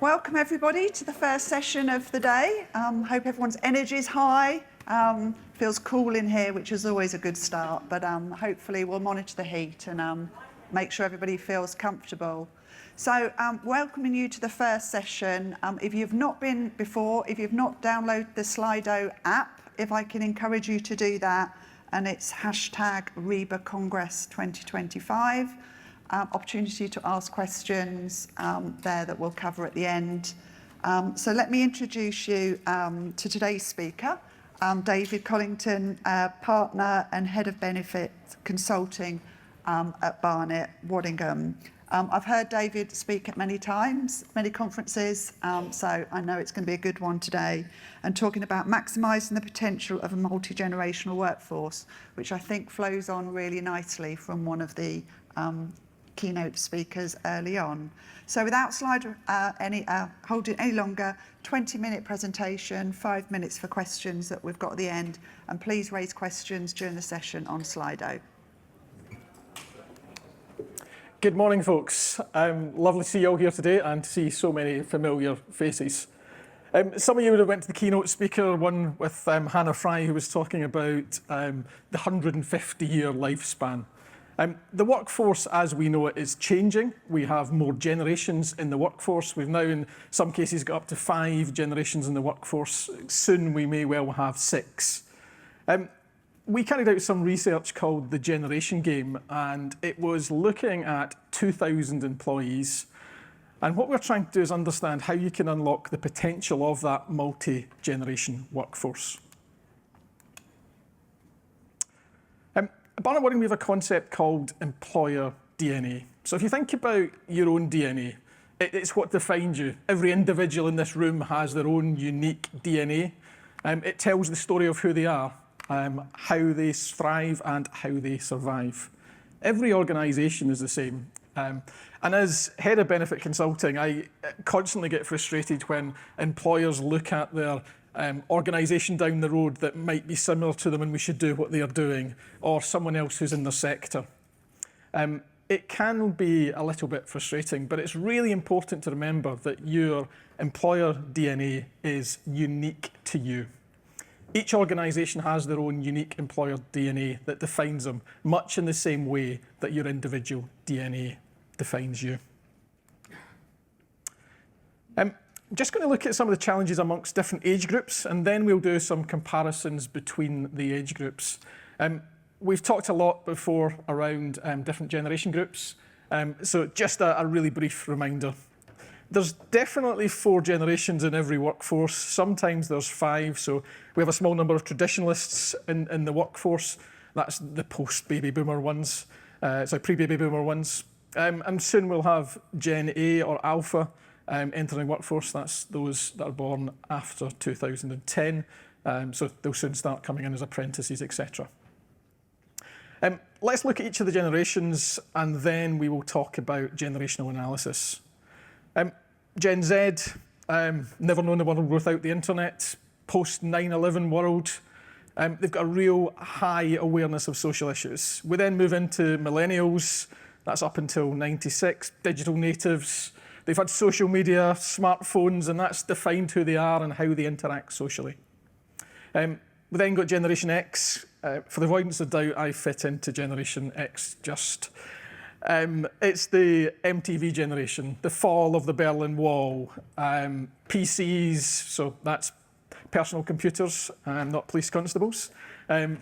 Welcome everybody to the first session of the day. Hope everyone's energy is high. Feels cool in here, which is always a good start, but hopefully we'll monitor the heat and make sure everybody feels comfortable. So welcoming you to the first session. If you've not been before, if you've not downloaded the Slido app, if I can encourage you to do that, and it's hashtag REBA Congress 2025. Opportunity to ask questions there that we'll cover at the end. So let me introduce you to today's speaker, David Collington, partner and head of benefit consulting at Barnett Waddingham. I've heard David speak at many times, many conferences, so I know it's going to be a good one today, and talking about maximising the potential of a multi-generational workforce, which I think flows on really nicely from one of the keynote speakers early on. So without holding any longer, 20-minute presentation, 5 minutes for questions that we've got at the end, and please raise questions during the session on Slido. Good morning, folks. Lovely to see you all here today and to see so many familiar faces. Some of you would have went to the keynote speaker, one with Hannah Fry, who was talking about the 150-year lifespan. The workforce, as we know it, is changing. We have more generations in the workforce. We've now, in some cases, got up to 5 generations in the workforce. Soon we may well have 6. We carried out some research called the Generation Game, and it was looking at 2,000 employees. And what we're trying to do is understand how you can unlock the potential of that multi-generation workforce. At Barnett Waddingham, we have a concept called employer DNA. So if you think about your own DNA, it's what defines you. Every individual in this room has their own unique DNA. It tells the story of who they are, how they thrive and how they survive. Every organisation is the same. And as head of benefit consulting, I constantly get frustrated when employers look at their organisation down the road that might be similar to them and we should do what they are doing, or someone else who's in their sector. It can be a little bit frustrating, but it's really important to remember that your employer DNA is unique to you. Each organisation has their own unique employer DNA that defines them, much in the same way that your individual DNA defines you. Just going to look at some of the challenges amongst different age groups, and then we'll do some comparisons between the age groups. We've talked a lot before around different generation groups, so just a really brief reminder. There's definitely 4 generations in every workforce. Sometimes there's 5, so we have a small number of traditionalists in the workforce. That's the post-baby boomer ones, pre-baby boomer ones. And soon we'll have Gen A or Alpha entering workforce. That's those that are born after 2010. So they'll soon start coming in as apprentices, etc. Let's look at each of the generations, and then we will talk about generational analysis. Gen Z, never known the world without the internet, post 9/11 world. They've got a real high awareness of social issues. We then move into millennials, that's up until 96, digital natives. They've had social media, smartphones, and that's defined who they are and how they interact socially. We then got Generation X. For the avoidance of doubt, I fit into Generation X just. It's the MTV generation, the fall of the Berlin Wall, PCs, so that's personal computers, not police constables,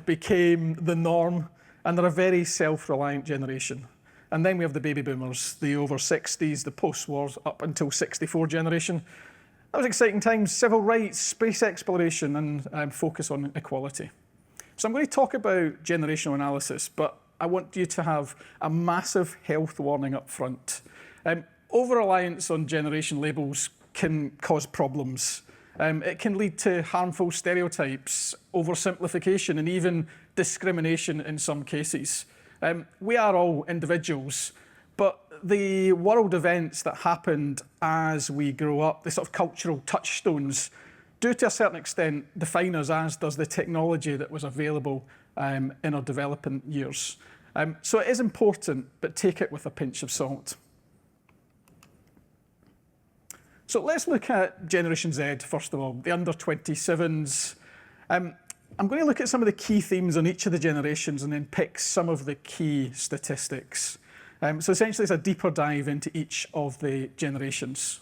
became the norm, and they're a very self-reliant generation. And then we have the baby boomers, the over 60s, the post-wars up until 64 generation. That was exciting times, civil rights, space exploration, and focus on equality. So I'm going to talk about generational analysis, but I want you to have a massive health warning up front. Over-reliance on generation labels can cause problems. It can lead to harmful stereotypes, oversimplification, and even discrimination in some cases. We are all individuals, but the world events that happened as we grow up, the sort of cultural touchstones, do to a certain extent define us, as does the technology that was available in our developing years. So it is important, but take it with a pinch of salt. So let's look at Generation Z, first of all, the under 27s. I'm going to look at some of the key themes on each of the generations and then pick some of the key statistics. So essentially, it's a deeper dive into each of the generations.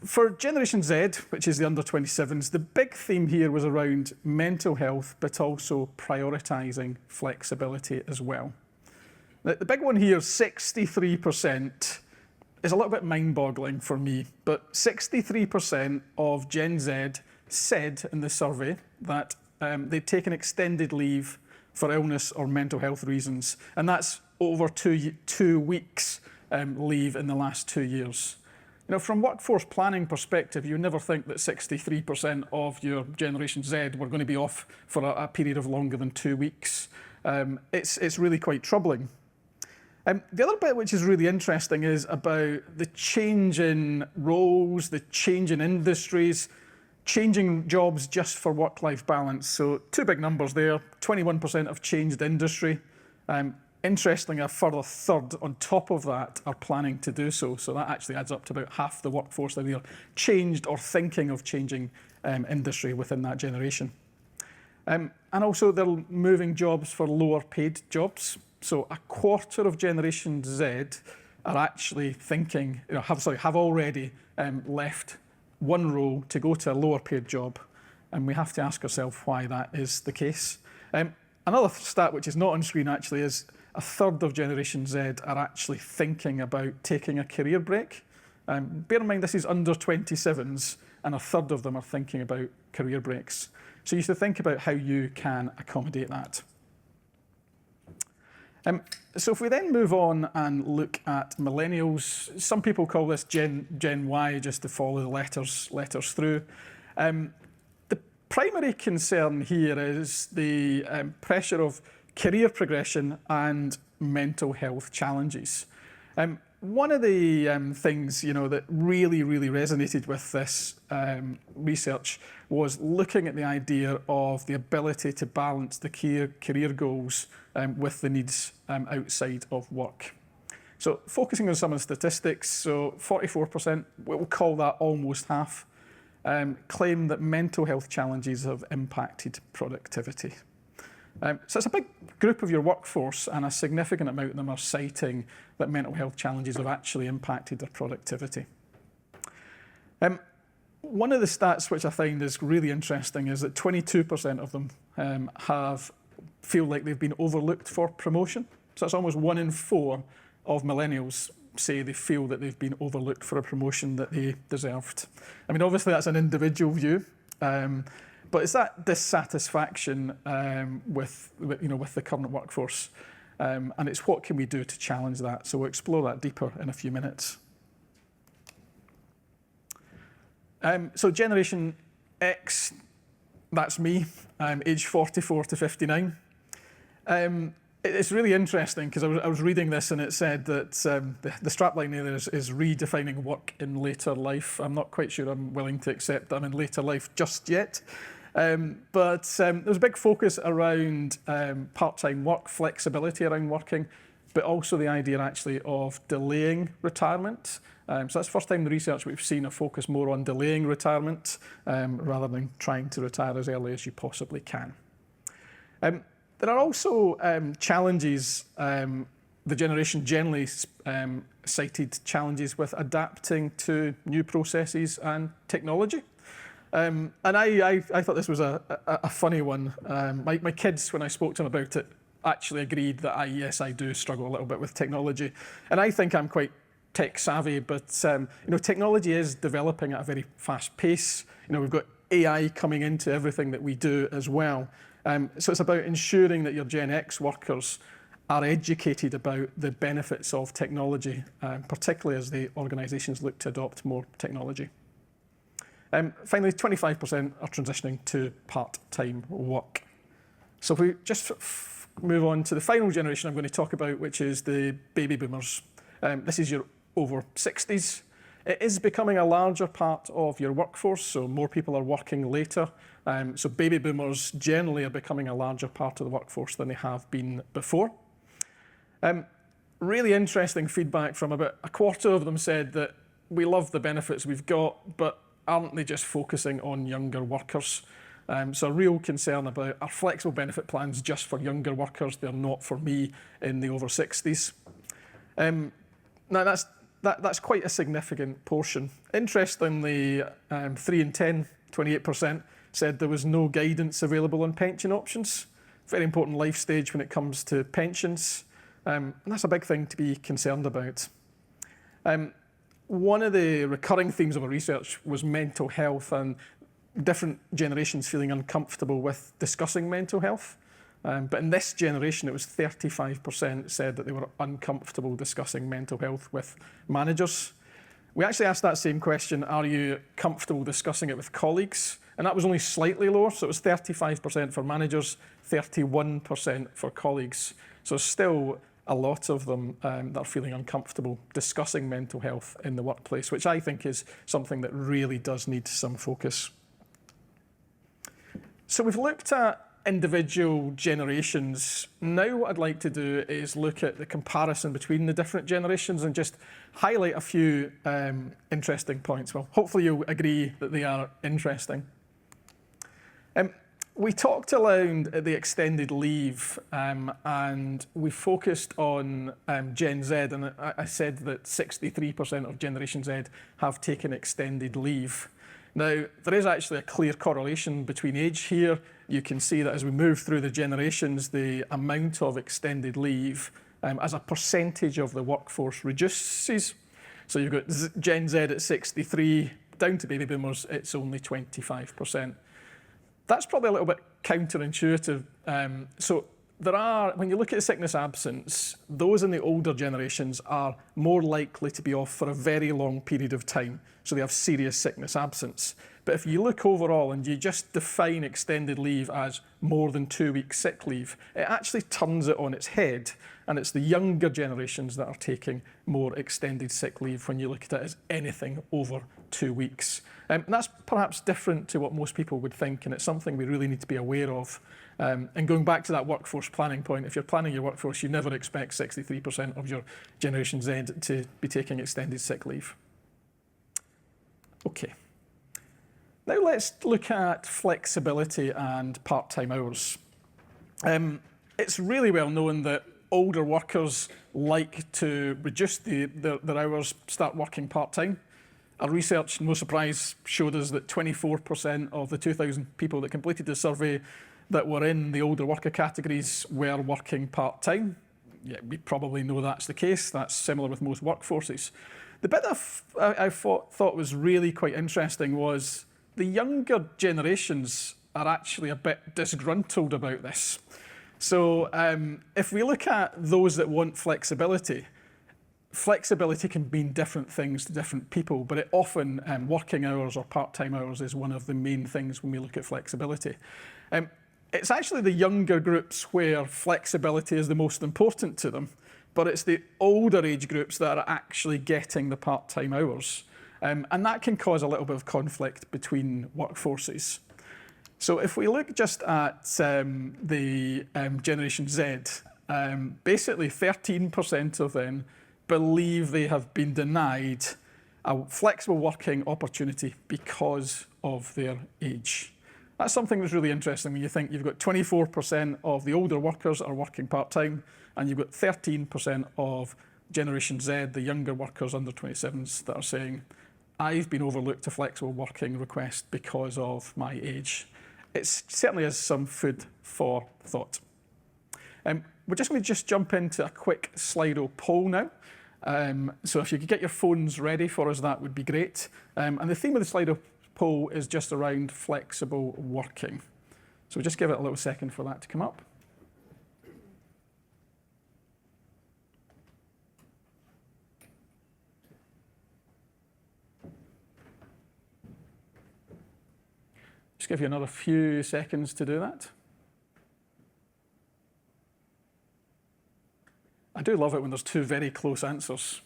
For Generation Z, which is the under 27s, the big theme here was around mental health, but also prioritising flexibility as well. The big one here, 63%, is a little bit mind-boggling for me, but 63% of Gen Z said in the survey that they'd taken extended leave for illness or mental health reasons, and that's over 2 weeks leave in the last 2 years. You know, from workforce planning perspective, you never think that 63% of your Generation Z were going to be off for a period of longer than 2 weeks. It's really quite troubling. The other bit which is really interesting is about the change in roles, the change in industries, changing jobs just for work-life balance. So 2 big numbers there, 21% have changed industry. Interestingly, a further third on top of that are planning to do so. So that actually adds up to about half the workforce that are either changed or thinking of changing industry within that generation. And also they're moving jobs for lower paid jobs. So a quarter of Generation Z are actually thinking, have already left one role to go to a lower paid job. And we have to ask ourselves why that is the case. Another stat which is not on screen actually is a third of Generation Z are actually thinking about taking a career break. Bear in mind this is under 27s and a third of them are thinking about career breaks. So you have to think about how you can accommodate that. So if we then move on and look at millennials, some people call this Gen Y just to follow the letters through. The primary concern here is the pressure of career progression and mental health challenges. One of the things that really resonated with this research was looking at the idea of the ability to balance the career goals with the needs outside of work. So focusing on some of the statistics, so 44%, we'll call that almost half, claim that mental health challenges have impacted productivity. So it's a big group of your workforce, and a significant amount of them are citing that mental health challenges have actually impacted their productivity. One of the stats which I find is really interesting is that 22% of them feel like they've been overlooked for promotion. So that's almost 1 in 4 of millennials say they feel that they've been overlooked for a promotion that they deserved. I mean, obviously that's an individual view. But it's that dissatisfaction with the current workforce, and it's what can we do to challenge that. So we'll explore that deeper in a few minutes. So Generation X, that's me, age 44 to 59. It's really interesting because I was reading this and it said that the strapline there is redefining work in later life. I'm not quite sure I'm willing to accept that I'm in later life just yet. But there's a big focus around part-time work, flexibility around working, but also the idea actually of delaying retirement. So that's the first time in the research we've seen a focus more on delaying retirement rather than trying to retire as early as you possibly can. There are also challenges, the generation generally cited challenges with adapting to new processes and technology. And I thought this was a funny one. My kids, when I spoke to them about it, actually agreed that yes, I do struggle a little bit with technology. And I think I'm quite tech savvy, but technology is developing at a very fast pace. We've got AI coming into everything that we do as well. So it's about ensuring that your Gen X workers are educated about the benefits of technology, particularly as the organisations look to adopt more technology. Finally, 25% are transitioning to part-time work. So if we just move on to the final generation I'm going to talk about, which is the baby boomers. This is your over 60s. It is becoming a larger part of your workforce, so more people are working later. So baby boomers generally are becoming a larger part of the workforce than they have been before. Really interesting feedback from about a quarter of them said that we love the benefits we've got, but aren't they just focusing on younger workers? So a real concern about our flexible benefit plans just for younger workers. They're not for me in the over 60s. Now that's quite a significant portion. Interestingly, 3 in 10, 28%, said there was no guidance available on pension options. Very important life stage when it comes to pensions. And that's a big thing to be concerned about. One of the recurring themes of our research was mental health and different generations feeling uncomfortable with discussing mental health. But in this generation, it was 35% said that they were uncomfortable discussing mental health with managers. We actually asked that same question, are you comfortable discussing it with colleagues? And that was only slightly lower, so it was 35% for managers, 31% for colleagues. So still a lot of them that are feeling uncomfortable discussing mental health in the workplace, which I think is something that really does need some focus. So we've looked at individual generations. Now what I'd like to do is look at the comparison between the different generations and just highlight a few interesting points. Well, hopefully you'll agree that they are interesting. We talked around the extended leave and we focused on Gen Z, and I said that 63% of Generation Z have taken extended leave. Now, there is actually a clear correlation between age here. You can see that as we move through the generations, the amount of extended leave as a percentage of the workforce reduces. So you've got Gen Z at 63, down to baby boomers, it's only 25%. That's probably a little bit counterintuitive. So there are, when you look at sickness absence, those in the older generations are more likely to be off for a very long period of time. So they have serious sickness absence. But if you look overall and you just define extended leave as more than 2 weeks sick leave, it actually turns it on its head. And it's the younger generations that are taking more extended sick leave when you look at it as anything over 2 weeks. And that's perhaps different to what most people would think, and it's something we really need to be aware of. And going back to that workforce planning point, if you're planning your workforce, you never expect 63% of your Generation Z to be taking extended sick leave. Okay. Now let's look at flexibility and part-time hours. It's really well known that older workers like to reduce their hours, start working part-time. Our research, no surprise, showed us that 24% of the 2,000 people that completed the survey that were in the older worker categories were working part-time. Yeah, we probably know that's the case. That's similar with most workforces. The bit I thought was really quite interesting was the younger generations are actually a bit disgruntled about this. So if we look at those that want flexibility, flexibility can mean different things to different people, but it often, working hours or part-time hours is one of the main things when we look at flexibility. It's actually the younger groups where flexibility is the most important to them, but it's the older age groups that are actually getting the part-time hours. And that can cause a little bit of conflict between workforces. So if we look just at the Generation Z, basically 13% of them believe they have been denied a flexible working opportunity because of their age. That's something that's really interesting when you think you've got 24% of the older workers are working part-time, and you've got 13% of Generation Z, the younger workers under 27s, that are saying, I've been overlooked a flexible working request because of my age. It certainly is some food for thought. We're just going to jump into a quick Slido poll now. So if you could get your phones ready for us, that would be great. And the theme of the Slido poll is just around flexible working. So we'll just give it a little second for that to come up. Just give you another few seconds to do that. I do love it when there's two very close answers.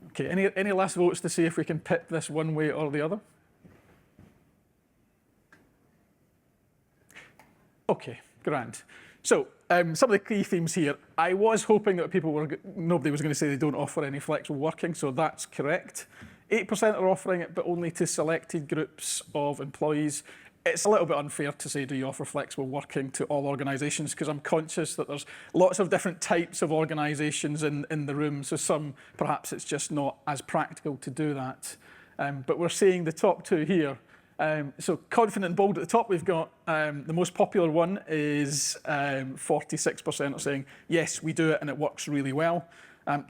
Okay, any last votes to see if we can pit this one way or the other? Okay, Grand. So some of the key themes here. I was hoping that nobody was going to say they don't offer any flexible working, so that's correct. 8% are offering it, but only to selected groups of employees. It's a little bit unfair to say, do you offer flexible working to all organisations? Because I'm conscious that there's lots of different types of organisations in the room. So some, perhaps it's just not as practical to do that. But we're seeing the top two here. So confident and bold at the top, we've got the most popular one is 46% are saying, yes, we do it and it works really well.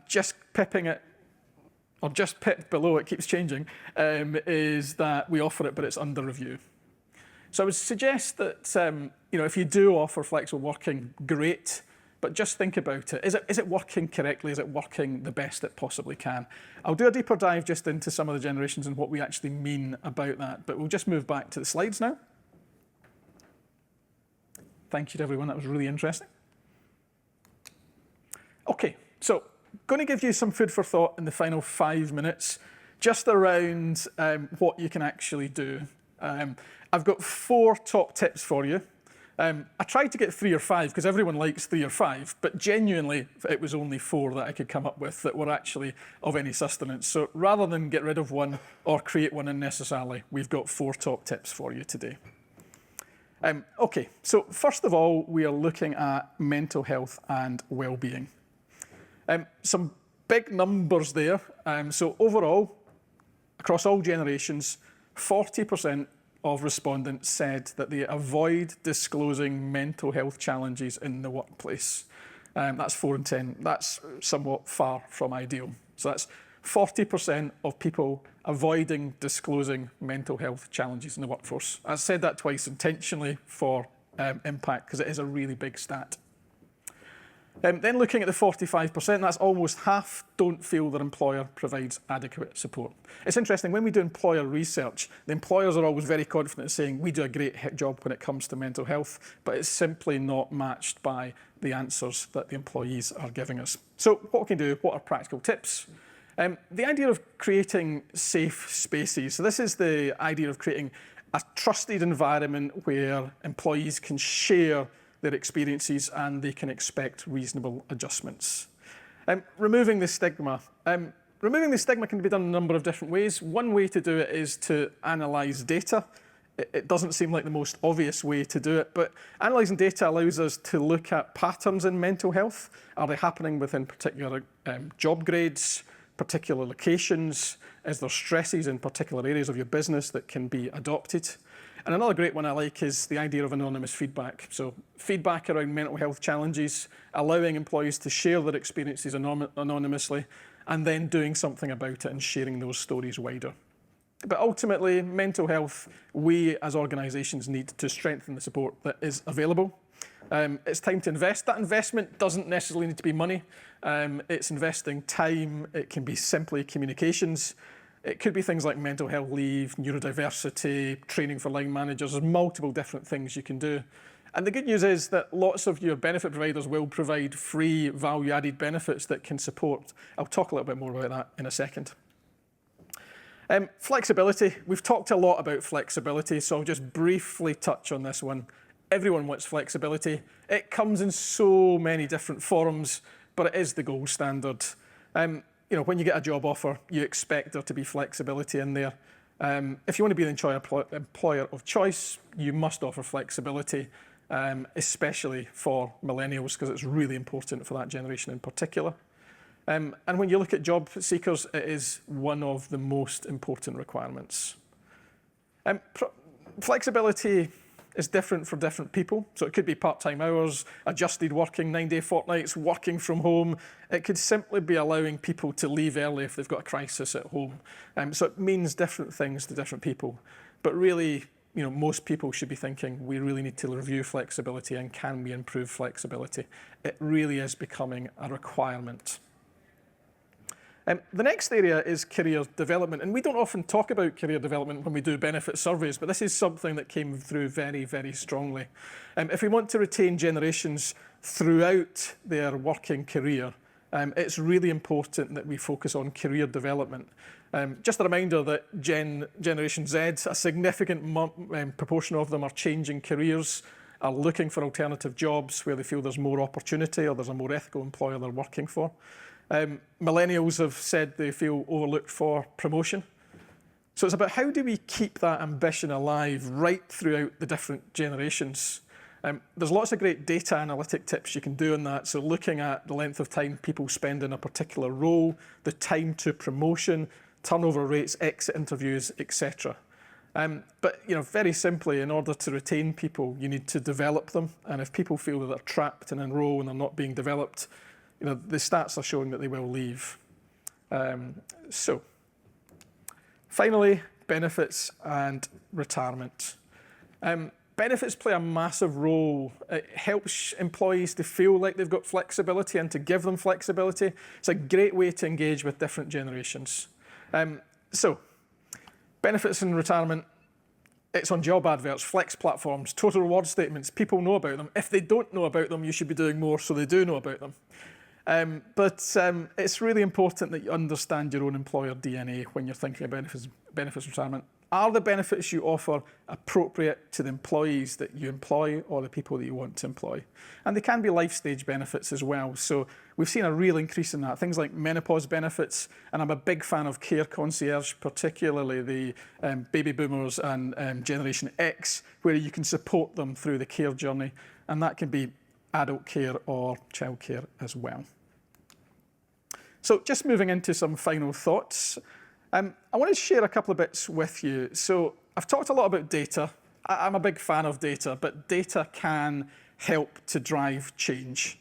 Just pipping it, or just pipped below, it keeps changing, is that we offer it, but it's under review. So I would suggest that if you do offer flexible working, great, but just think about it. Is it working correctly? Is it working the best it possibly can? I'll do a deeper dive just into some of the generations and what we actually mean about that, but we'll just move back to the slides now. Thank you to everyone, that was really interesting. Okay, so going to give you some food for thought in the final 5 minutes, just around what you can actually do. I've got 4 top tips for you. I tried to get 3 or 5 because everyone likes 3 or 5, but genuinely it was only 4 that I could come up with that were actually of any sustenance. So rather than get rid of one or create one unnecessarily, we've got 4 top tips for you today. Okay, so first of all, we are looking at mental health and well-being. Some big numbers there. So overall, across all generations, 40% of respondents said that they avoid disclosing mental health challenges in the workplace. That's 4 in 10. That's somewhat far from ideal. So that's 40% of people avoiding disclosing mental health challenges in the workforce. I said that twice intentionally for impact because it is a really big stat. Then looking at the 45%, that's almost half don't feel their employer provides adequate support. It's interesting, when we do employer research, the employers are always very confident in saying we do a great job when it comes to mental health, but it's simply not matched by the answers that the employees are giving us. So what can we do? What are practical tips? The idea of creating safe spaces. So this is the idea of creating a trusted environment where employees can share their experiences and they can expect reasonable adjustments. Removing the stigma. Removing the stigma can be done in a number of different ways. One way to do it is to analyse data. It doesn't seem like the most obvious way to do it, but analysing data allows us to look at patterns in mental health. Are they happening within particular job grades, particular locations? Is there stresses in particular areas of your business that can be adopted? And another great one I like is the idea of anonymous feedback. So feedback around mental health challenges, allowing employees to share their experiences anonymously, and then doing something about it and sharing those stories wider. But ultimately, mental health, we as organisations need to strengthen the support that is available. It's time to invest. That investment doesn't necessarily need to be money. It's investing time. It can be simply communications. It could be things like mental health leave, neurodiversity, training for line managers. There's multiple different things you can do. And the good news is that lots of your benefit providers will provide free value-added benefits that can support. I'll talk a little bit more about that in a second. Flexibility. We've talked a lot about flexibility, so I'll just briefly touch on this one. Everyone wants flexibility. It comes in so many different forms, but it is the gold standard. When you get a job offer, you expect there to be flexibility in there. If you want to be the employer of choice, you must offer flexibility, especially for millennials, because it's really important for that generation in particular. And when you look at job seekers, it is one of the most important requirements. Flexibility is different for different people. So it could be part-time hours, adjusted working, 9-day fortnights, working from home. It could simply be allowing people to leave early if they've got a crisis at home. So it means different things to different people. But really, most people should be thinking, we really need to review flexibility and can we improve flexibility? It really is becoming a requirement. The next area is career development, and we don't often talk about career development when we do benefit surveys, but this is something that came through very, very strongly. If we want to retain generations throughout their working career, it's really important that we focus on career development. Just a reminder that Generation Z, a significant proportion of them are changing careers. are looking for alternative jobs where they feel there's more opportunity or there's a more ethical employer they're working for. Millennials have said they feel overlooked for promotion. So it's about how do we keep that ambition alive right throughout the different generations. There's lots of great data analytic tips you can do on that. So looking at the length of time people spend in a particular role, the time to promotion, turnover rates, exit interviews, etc. But very simply, in order to retain people, you need to develop them. And if people feel that they're trapped in a role and they're not being developed, the stats are showing that they will leave. So finally, benefits and retirement. Benefits play a massive role. It helps employees to feel like they've got flexibility and to give them flexibility. It's a great way to engage with different generations. So, benefits and retirement, it's on job adverts, flex platforms, total reward statements. People know about them. If they don't know about them, you should be doing more so they do know about them. But it's really important that you understand your own employer DNA when you're thinking about benefits retirement. Are the benefits you offer appropriate to the employees that you employ or the people that you want to employ? And they can be life stage benefits as well. So we've seen a real increase in that. Things like menopause benefits, and I'm a big fan of care concierge, particularly the baby boomers and Generation X, where you can support them through the care journey. And that can be adult care or childcare as well. So just moving into some final thoughts. I want to share a couple of bits with you. So I've talked a lot about data. I'm a big fan of data, but data can help to drive change.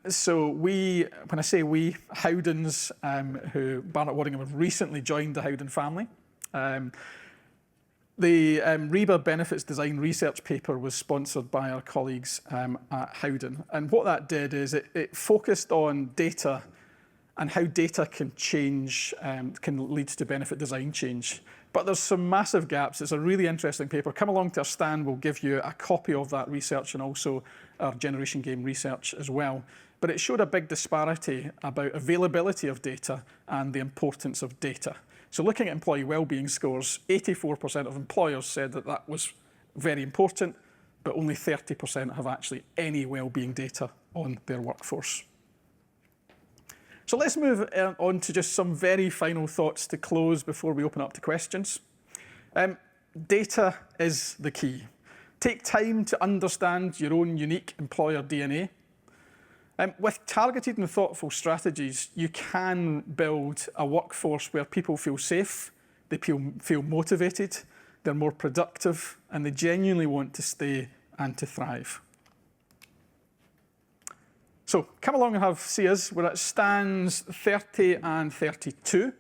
So when I say we, Howdens, who Barnett Waddingham have recently joined the Howden family. The REBA Benefits Design research paper was sponsored by our colleagues at Howden. And what that did is it focused on data and how data can change, can lead to benefit design change. But there's some massive gaps. It's a really interesting paper. Come along to our stand, we'll give you a copy of that research and also our generation game research as well. But it showed a big disparity about availability of data and the importance of data. So looking at employee wellbeing scores, 84% of employers said that that was very important, but only 30% have actually any wellbeing data on their workforce. So let's move on to just some very final thoughts to close before we open up to questions. Data is the key. Take time to understand your own unique employer DNA. With targeted and thoughtful strategies, you can build a workforce where people feel safe, they feel motivated, they're more productive, and they genuinely want to stay and to thrive. So come along and see us. We're at stands 30 and 32.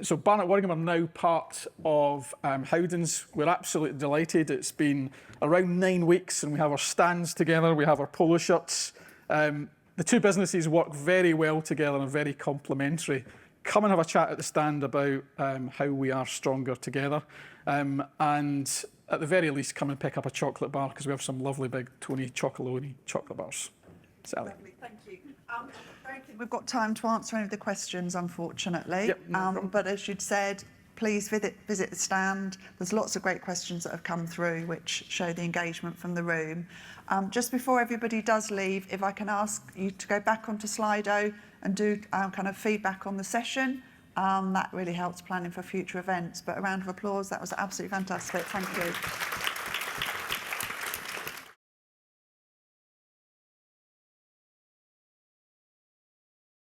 So Barnett Waddingham are now part of Howdens. We're absolutely delighted. It's been around 9 weeks and we have our stands together. We have our polo shirts. The two businesses work very well together and are very complementary. Come and have a chat at the stand about how we are stronger together. And at the very least, come and pick up a chocolate bar because we have some lovely big Tony Chocolonely chocolate bars. Sally. Lovely, thank you. I don't think we've got time to answer any of the questions, unfortunately. Yep, no problem. But as you'd said, please visit the stand. There's lots of great questions that have come through which show the engagement from the room. Just before everybody does leave, if I can ask you to go back onto Slido and do kind of feedback on the session. That really helps planning for future events. But a round of applause, that was absolutely fantastic. Thank you.